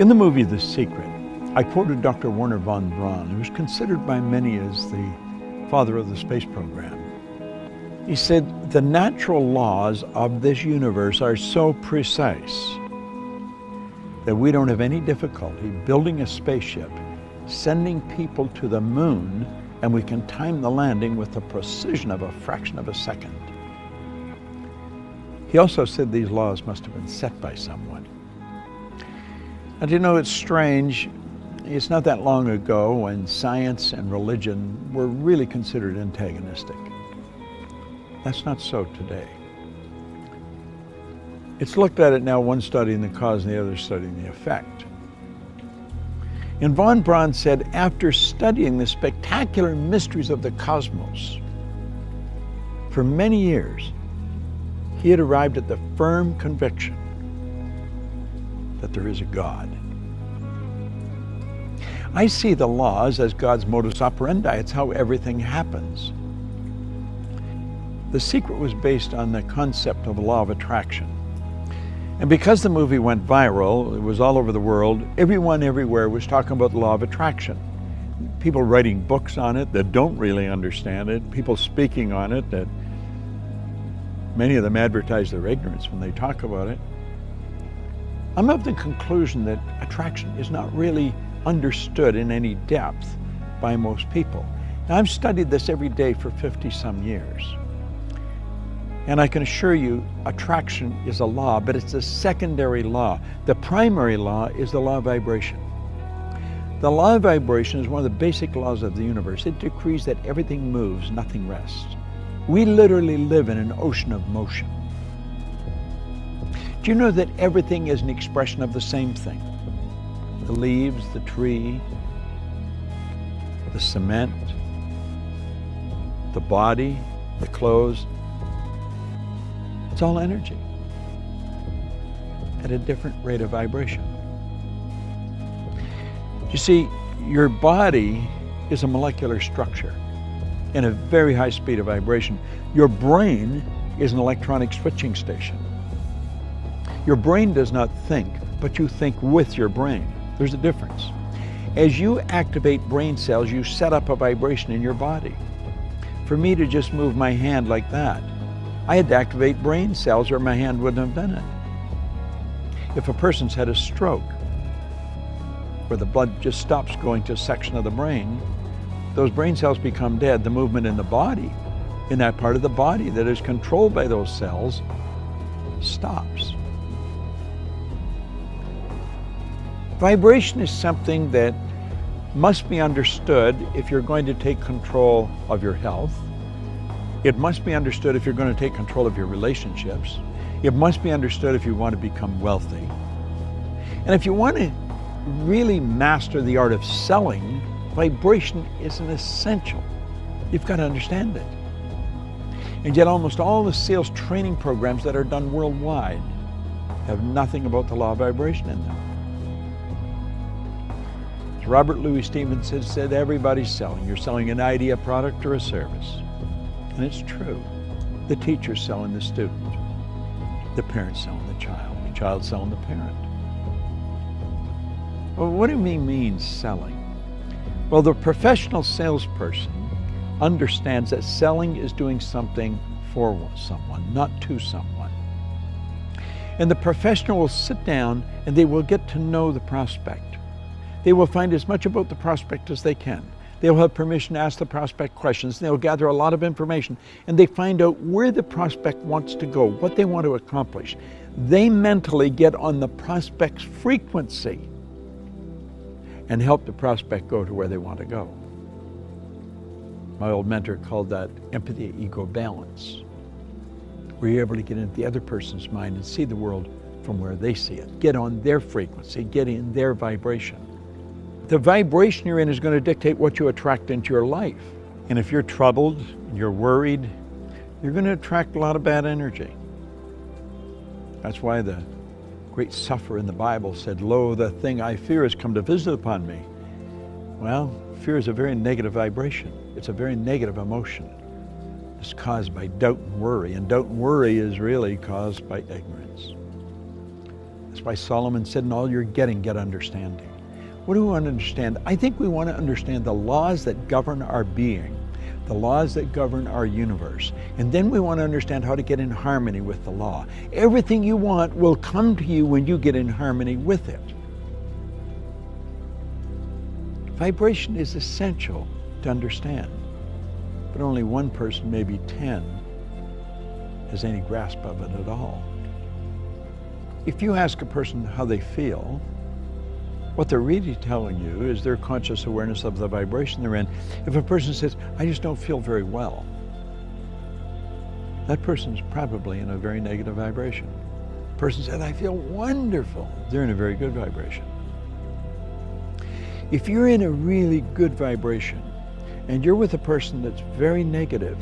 In the movie The Secret, I quoted Dr. Wernher von Braun, who is considered by many as the father of the space program. He said, the natural laws of this universe are so precise that we don't have any difficulty building a spaceship, sending people to the moon, and we can time the landing with the precision of a fraction of a second. He also said these laws must have been set by someone. And you know, it's strange. It's not that long ago when science and religion were really considered antagonistic. That's not so today. It's looked at it now, one studying the cause and the other studying the effect. And von Braun said, after studying the spectacular mysteries of the cosmos for many years, he had arrived at the firm conviction that there is a God. I see the laws as God's modus operandi. It's how everything happens. The Secret was based on the concept of the law of attraction. And because the movie went viral, it was all over the world, everyone everywhere was talking about the law of attraction. People writing books on it that don't really understand it, people speaking on it that many of them advertise their ignorance when they talk about it. I'm of the conclusion that attraction is not really understood in any depth by most people. Now, I've studied this every day for 50-some years. And I can assure you, attraction is a law, but it's a secondary law. The primary law is the law of vibration. The law of vibration is one of the basic laws of the universe. It decrees that everything moves, nothing rests. We literally live in an ocean of motion. Do you know that everything is an expression of the same thing? The leaves, the tree, the cement, the body, the clothes. It's all energy at a different rate of vibration. You see, your body is a molecular structure in a very high speed of vibration. Your brain is an electronic switching station. Your brain does not think, but you think with your brain. There's a difference. As you activate brain cells, you set up a vibration in your body. For me to just move my hand like that, I had to activate brain cells or my hand wouldn't have done it. If a person's had a stroke, where the blood just stops going to a section of the brain, those brain cells become dead. The movement in the body, in that part of the body that is controlled by those cells, stops. Vibration is something that must be understood if you're going to take control of your health. It must be understood if you're going to take control of your relationships. It must be understood if you want to become wealthy. And if you want to really master the art of selling, vibration is an essential. You've got to understand it. And yet almost all the sales training programs that are done worldwide have nothing about the law of vibration in them. As Robert Louis Stevenson said, everybody's selling. You're selling an idea, a product, or a service. And it's true. The teacher's selling the student. The parent's selling the child's selling the parent. Well, what do we mean selling? Well, the professional salesperson understands that selling is doing something for someone, not to someone. And the professional will sit down and they will get to know the prospect. They will find as much about the prospect as they can. They'll have permission to ask the prospect questions. They'll gather a lot of information and they find out where the prospect wants to go, what they want to accomplish. They mentally get on the prospect's frequency and help the prospect go to where they want to go. My old mentor called that empathy ego balance, where you're able to get into the other person's mind and see the world from where they see it. Get on their frequency, get in their vibration. The vibration you're in is going to dictate what you attract into your life. And if you're troubled, you're worried, you're going to attract a lot of bad energy. That's why the great sufferer in the Bible said, "Lo, the thing I fear has come to visit upon me." Well, fear is a very negative vibration. It's a very negative emotion. It's caused by doubt and worry, and doubt and worry is really caused by ignorance. That's That's why Solomon said, in all you're getting, get understanding. What do we want to understand? I think we want to understand the laws that govern our being, the laws that govern our universe. And then we want to understand how to get in harmony with the law. Everything you want will come to you when you get in harmony with it. Vibration is essential to understand, but only one person, maybe 10, has any grasp of it at all. If you ask a person how they feel, what they're really telling you is their conscious awareness of the vibration they're in. If a person says, I just don't feel very well, that person's probably in a very negative vibration. A person said, I feel wonderful, they're in a very good vibration. If you're in a really good vibration and you're with a person that's very negative,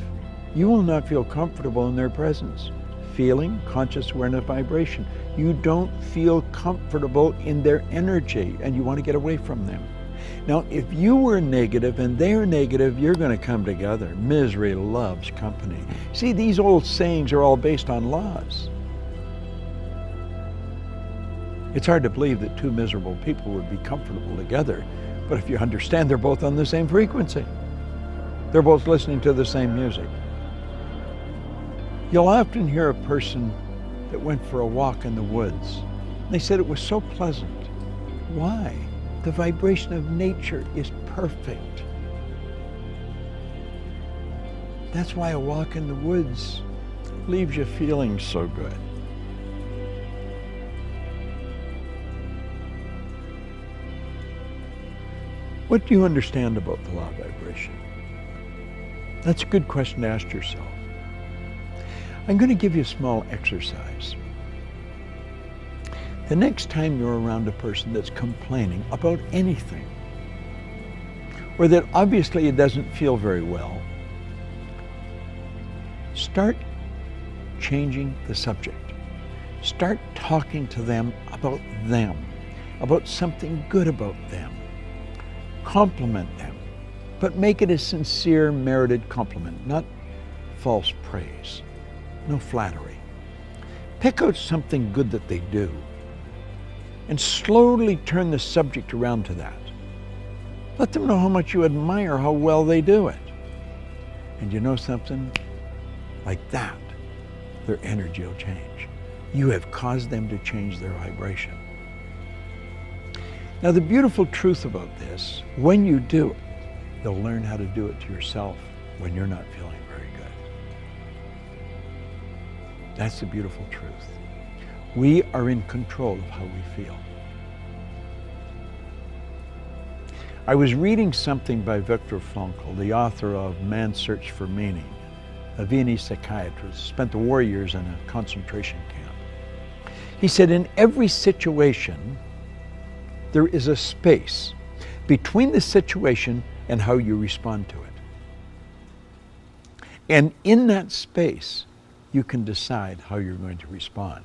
you will not feel comfortable in their presence. Feeling, conscious awareness, vibration. You don't feel comfortable in their energy and you want to get away from them. Now, if you were negative and they're negative, you're going to come together. Misery loves company. See, these old sayings are all based on laws. It's hard to believe that two miserable people would be comfortable together, but if you understand they're both on the same frequency, they're both listening to the same music. You'll often hear a person that went for a walk in the woods. They said it was so pleasant. Why? The vibration of nature is perfect. That's why a walk in the woods leaves you feeling so good. What do you understand about the law of vibration? That's a good question to ask yourself. I'm going to give you a small exercise. The next time you're around a person that's complaining about anything, or that obviously it doesn't feel very well, start changing the subject. Start talking to them, about something good about them. Compliment them, but make it a sincere, merited compliment, not false praise. No flattery. Pick out something good that they do and slowly turn the subject around to that. Let them know how much you admire how well they do it. And you know something? Like that, their energy will change. You have caused them to change their vibration. Now, the beautiful truth about this, when you do it, you'll learn how to do it to yourself when you're not feeling very good. That's the beautiful truth. We are in control of how we feel. I was reading something by Viktor Frankl, the author of Man's Search for Meaning, a Viennese psychiatrist, spent the war years in a concentration camp. He said, in every situation, there is a space between the situation and how you respond to it. And in that space, you can decide how you're going to respond.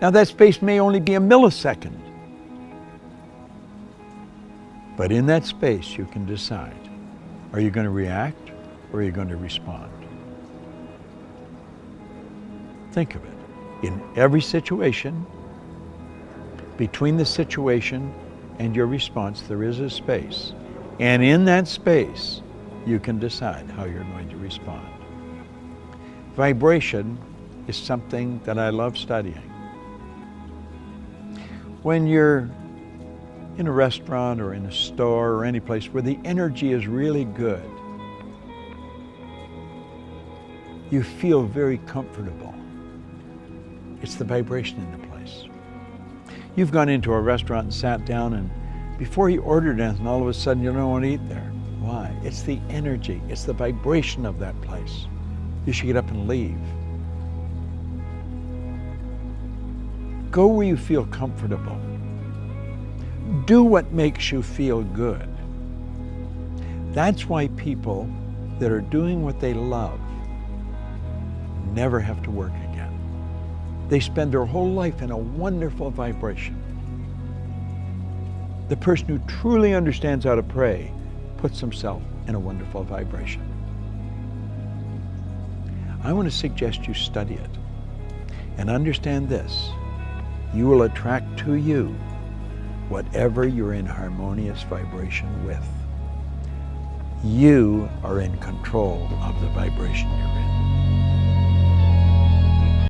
Now, that space may only be a millisecond, but in that space, you can decide, are you going to react or are you going to respond? Think of it. In every situation, between the situation and your response, there is a space. And in that space, you can decide how you're going to respond. Vibration is something that I love studying. When you're in a restaurant or in a store or any place where the energy is really good, you feel very comfortable. It's the vibration in the place. You've gone into a restaurant and sat down, and before you ordered anything, all of a sudden you don't want to eat there. Why? It's the energy, it's the vibration of that place. You should get up and leave. Go where you feel comfortable. Do what makes you feel good. That's why people that are doing what they love never have to work again. They spend their whole life in a wonderful vibration. The person who truly understands how to pray puts himself in a wonderful vibration. I want to suggest you study it and understand this. you will attract to you whatever you're in harmonious vibration with. You are in control of the vibration you're in.